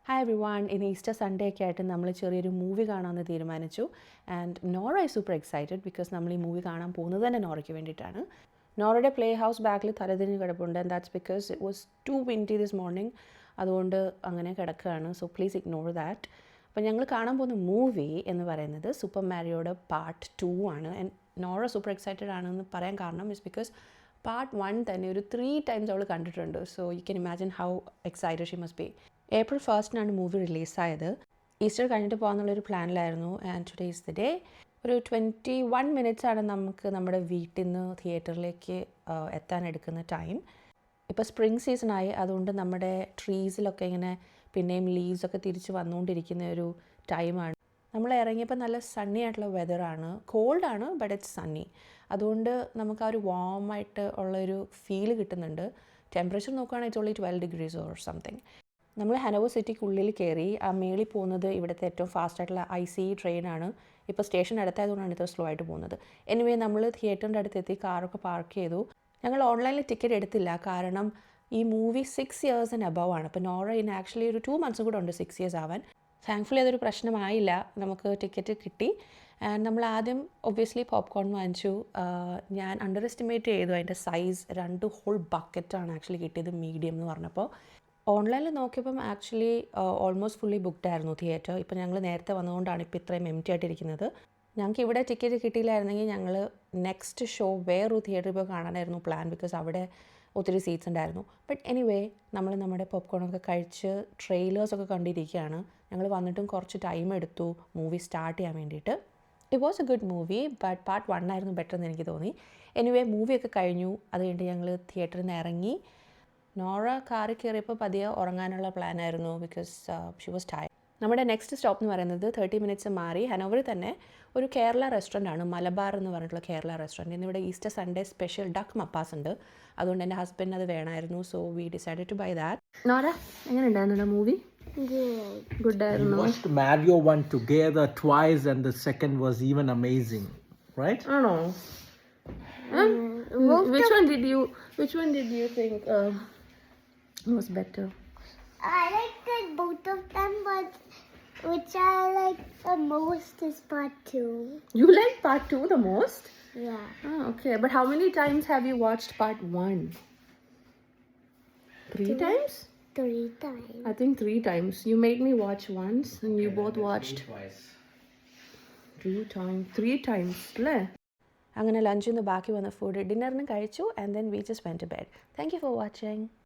Hi every one. ഇന്ന് Easter Sunday ഒക്കെ ആയിട്ട് നമ്മൾ ചെറിയൊരു മൂവി കാണാമെന്ന് തീരുമാനിച്ചു. And Nora is super excited because നമ്മൾ ഈ മൂവി കാണാൻ പോകുന്നത് തന്നെ നോറയ്ക്ക് വേണ്ടിയിട്ടാണ്. നോറയുടെ പ്ലേ ഹൗസ് ബാക്കിൽ തലതിരിഞ്ഞ് കിടപ്പുണ്ട്. And that's because it was too windy this morning. അതുകൊണ്ട് അങ്ങനെ കിടക്കുകയാണ്. So please ignore that. അപ്പോൾ ഞങ്ങൾ കാണാൻ പോകുന്ന മൂവി എന്ന് പറയുന്നത് സൂപ്പർ മാരിയോയുടെ പാർട്ട് 2 ആണ്. ആൻഡ് നോറ സൂപ്പർ എക്സൈറ്റഡ് ആണെന്ന് പറയാൻ കാരണം ഇസ് ബിക്കോസ് പാർട്ട് 1 തന്നെ ഒരു 3 ടൈംസ് അവൾ കണ്ടിട്ടുണ്ട്. So you can imagine how excited she must be. April 1 movie റിലീസായത്. ഈസ്റ്റർ കഴിഞ്ഞിട്ട് പോകാമെന്നുള്ളൊരു പ്ലാനിലായിരുന്നു. And today is the day. ഒരു 21 മിനിറ്റ്സാണ് നമുക്ക് നമ്മുടെ വീട്ടിൽ നിന്ന് തിയേറ്ററിലേക്ക് എത്താൻ എടുക്കുന്ന ടൈം. ഇപ്പോൾ സ്പ്രിംഗ് സീസണായി, അതുകൊണ്ട് നമ്മുടെ ട്രീസിലൊക്കെ ഇങ്ങനെ പിന്നെയും ലീവ്സൊക്കെ തിരിച്ച് വന്നുകൊണ്ടിരിക്കുന്ന ഒരു ടൈമാണ്. നമ്മൾ ഇറങ്ങിയപ്പോൾ നല്ല സണ്ണി ആയിട്ടുള്ള വെതറാണ്. കോൾഡാണ് ബട്ട് ഇറ്റ്സ് സണ്ണി. അതുകൊണ്ട് നമുക്ക് ആ ഒരു വാമായിട്ട് ഉള്ളൊരു ഫീൽ കിട്ടുന്നുണ്ട്. ടെമ്പറേച്ചർ നോക്കുകയാണെങ്കിൽ it's only 12 degrees or something. നമ്മൾ ഹനോവർ സിറ്റിക്കുള്ളിൽ കയറി. ആ മേളിൽ പോകുന്നത് ഇവിടുത്തെ ഏറ്റവും ഫാസ്റ്റായിട്ടുള്ള ICE ട്രെയിനാണ്. ഇപ്പോൾ സ്റ്റേഷൻ അടുത്തായതുകൊണ്ടാണ് ഇത്ര സ്ലോ ആയിട്ട് പോകുന്നത്. എനിവേ നമ്മൾ തിയേറ്ററിൻ്റെ അടുത്തെത്തി, കാറൊക്കെ പാർക്ക് ചെയ്തു. ഞങ്ങൾ ഓൺലൈനിൽ ടിക്കറ്റ് എടുത്തില്ല, കാരണം ഈ മൂവി 6 years ആൻഡ് അബവ് ആണ്. അപ്പോൾ നോറ ഇൻ ആക്ച്വലി ഒരു 2 months കൂടെ ഉണ്ട് 6 years ആവാൻ. താങ്ക്ഫുള്ളി അതൊരു പ്രശ്നമായില്ല, നമുക്ക് ടിക്കറ്റ് കിട്ടി. ആൻഡ് നമ്മൾ ആദ്യം ഒബ്വിയസ്ലി പോപ്കോൺ വാങ്ങിച്ചു. ഞാൻ അണ്ടർ എസ്റ്റിമേറ്റ് ചെയ്തു അതിൻ്റെ സൈസ്. 2 whole ബക്കറ്റാണ് ആക്ച്വലി കിട്ടിയത്, മീഡിയം എന്ന് പറഞ്ഞപ്പോൾ. ഓൺലൈനിൽ നോക്കിയപ്പം ആക്ച്വലി ഓൾമോസ്റ്റ് ഫുള്ളി ബുക്ക്ഡ് ആയിരുന്നു തിയേറ്റർ. ഇപ്പോൾ ഞങ്ങൾ നേരത്തെ വന്നതുകൊണ്ടാണ് ഇപ്പോൾ ഇത്രയും എംറ്റി ആയിട്ടിരിക്കുന്നത്. ഞങ്ങൾക്ക് ഇവിടെ ടിക്കറ്റ് കിട്ടിയില്ലായിരുന്നെങ്കിൽ ഞങ്ങൾ നെക്സ്റ്റ് ഷോ വേറൊരു തിയേറ്ററിൽ പോയി കാണാനായിരുന്നു പ്ലാൻ, ബിക്കോസ് അവിടെ ഒത്തിരി സീറ്റ്സ് ഉണ്ടായിരുന്നു. ബട്ട് എനിവേ നമ്മൾ നമ്മുടെ പോപ്കോണൊക്കെ കഴിച്ച് ട്രെയിലേഴ്സൊക്കെ കണ്ടിരിക്കുകയാണ്. ഞങ്ങൾ വന്നിട്ടും കുറച്ച് ടൈം എടുത്തു മൂവി സ്റ്റാർട്ട് ചെയ്യാൻ വേണ്ടിയിട്ട്. It was A good movie, but part 1 ആയിരുന്നു ബെറ്റർ എന്ന് എനിക്ക് തോന്നി. എനിവേ മൂവിയൊക്കെ കഴിഞ്ഞു. അത് കഴിഞ്ഞിട്ട് ഞങ്ങൾ തിയേറ്ററിൽ നിന്ന് ഇറങ്ങി. നോറ കാറിൽ കയറിയപ്പോൾ പതിയെ ഉറങ്ങാനുള്ള പ്ലാനായിരുന്നു, ബിക്കോസ് ഷി വാസ് ടയർഡ്. നമ്മുടെ നെക്സ്റ്റ് സ്റ്റോപ്പ് എന്ന് പറയുന്നത് 30 minutes മാറി ഹനോവറിൽ തന്നെ ഒരു കേരള റെസ്റ്റോറൻ്റ് ആണ്, മലബാർ എന്ന് പറഞ്ഞിട്ടുള്ള കേരള റെസ്റ്റോറൻറ്റ്. ഇന്നിവിടെ Easter Sunday special duck mappas ഉണ്ട്. അതുകൊണ്ട് എൻ്റെ ഹസ്ബൻഡിന് അത് വേണമായിരുന്നു. So we decided to buy that. Nora, എങ്ങനെ ഉണ്ടായിരുന്നു മൂവി? ഗുഡ് ആയിരുന്നു. We watched Mario 1 together twice and the second was even amazing, right? ആണോ? Which one did you think was better? I like both of them, but which I like the most is part 2. You like part 2 the most? Yeah. Oh, okay. But how many times have you watched part 1? 3 times? 3 times. I think 3 times. You made me watch once and you both watched Twice. 2 times, 3 times. അല്ലേ? അങ്ങനെ ലഞ്ചിൽ നിന്ന് ബാക്കി വന്ന food ഡിന്നറിന് കഴിച്ചു. And then we just went to bed. Thank you for watching.